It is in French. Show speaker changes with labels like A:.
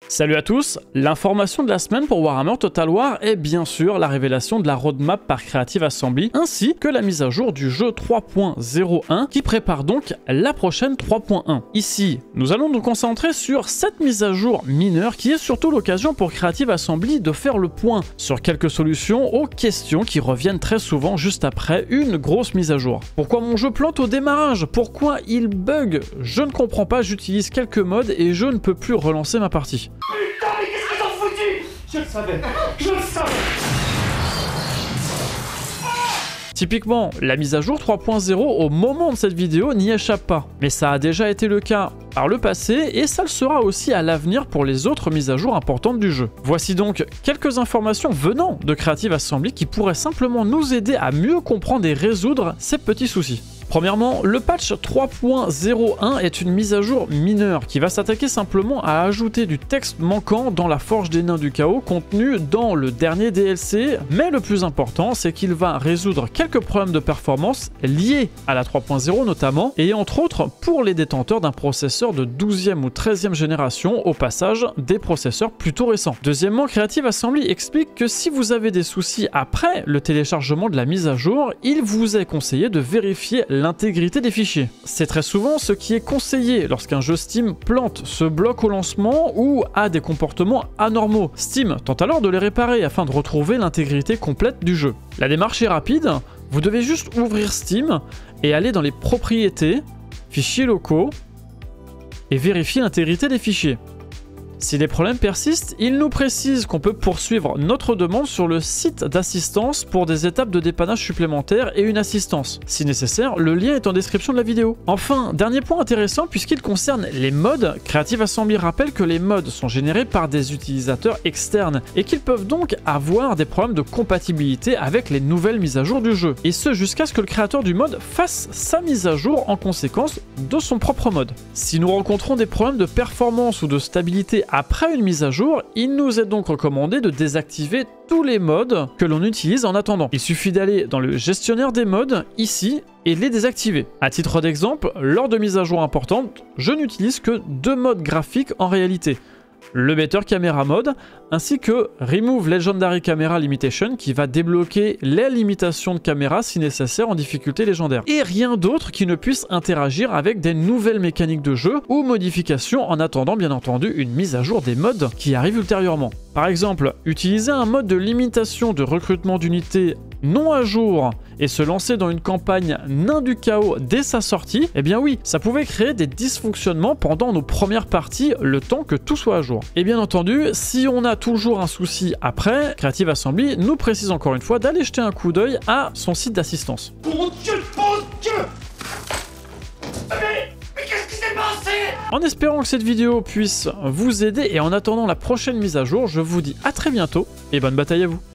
A: Salut à tous, l'information de la semaine pour Warhammer Total War est bien sûr la révélation de la roadmap par Creative Assembly ainsi que la mise à jour du jeu 3.01 qui prépare donc la prochaine 3.1. Ici, nous allons nous concentrer sur cette mise à jour mineure qui est surtout l'occasion pour Creative Assembly de faire le point sur quelques solutions aux questions qui reviennent très souvent juste après une grosse mise à jour. Pourquoi mon jeu plante au démarrage? Pourquoi il bug? Je ne comprends pas, j'utilise quelques modes et je ne peux plus relancer ma partie.
B: Putain, mais qu'est-ce qu'ils ont foutu? Je le savais, je le savais.
A: Typiquement, la mise à jour 3.0 au moment de cette vidéo n'y échappe pas. Mais ça a déjà été le cas par le passé et ça le sera aussi à l'avenir pour les autres mises à jour importantes du jeu. Voici donc quelques informations venant de Creative Assembly qui pourraient simplement nous aider à mieux comprendre et résoudre ces petits soucis. Premièrement, le patch 3.01 est une mise à jour mineure qui va s'attaquer simplement à ajouter du texte manquant dans la Forge des Nains du Chaos contenu dans le dernier DLC, mais le plus important c'est qu'il va résoudre quelques problèmes de performance liés à la 3.0 notamment, et entre autres pour les détenteurs d'un processeur de 12e ou 13e génération au passage des processeurs plutôt récents. Deuxièmement, Creative Assembly explique que si vous avez des soucis après le téléchargement de la mise à jour, il vous est conseillé de vérifier l'intégrité des fichiers. C'est très souvent ce qui est conseillé lorsqu'un jeu Steam plante, se bloque au lancement ou a des comportements anormaux. Steam tente alors de les réparer afin de retrouver l'intégrité complète du jeu. La démarche est rapide, vous devez juste ouvrir Steam et aller dans les propriétés, fichiers locaux et vérifier l'intégrité des fichiers. Si les problèmes persistent, il nous précise qu'on peut poursuivre notre demande sur le site d'assistance pour des étapes de dépannage supplémentaires et une assistance. Si nécessaire, le lien est en description de la vidéo. Enfin, dernier point intéressant puisqu'il concerne les mods, Creative Assembly rappelle que les mods sont générés par des utilisateurs externes et qu'ils peuvent donc avoir des problèmes de compatibilité avec les nouvelles mises à jour du jeu. Et ce jusqu'à ce que le créateur du mod fasse sa mise à jour en conséquence de son propre mod. Si nous rencontrons des problèmes de performance ou de stabilité après une mise à jour, il nous est donc recommandé de désactiver tous les mods que l'on utilise en attendant. Il suffit d'aller dans le gestionnaire des mods, ici, et les désactiver. À titre d'exemple, lors de mises à jour importantes, je n'utilise que deux modes graphiques en réalité. Le Better Camera Mode, ainsi que Remove Legendary Camera Limitation qui va débloquer les limitations de caméra si nécessaire en difficulté légendaire. Et rien d'autre qui ne puisse interagir avec des nouvelles mécaniques de jeu ou modifications en attendant bien entendu une mise à jour des mods qui arrivent ultérieurement. Par exemple, utiliser un mode de limitation de recrutement d'unités non à jour et se lancer dans une campagne Nains du Chaos dès sa sortie, eh bien oui, ça pouvait créer des dysfonctionnements pendant nos premières parties, le temps que tout soit à jour. Et bien entendu, si on a toujours un souci après, Creative Assembly nous précise encore une fois d'aller jeter un coup d'œil à son site d'assistance.
B: Mon Dieu, mon Dieu! Mais qu'est-ce qui s'est passé?
A: En espérant que cette vidéo puisse vous aider et en attendant la prochaine mise à jour, je vous dis à très bientôt et bonne bataille à vous.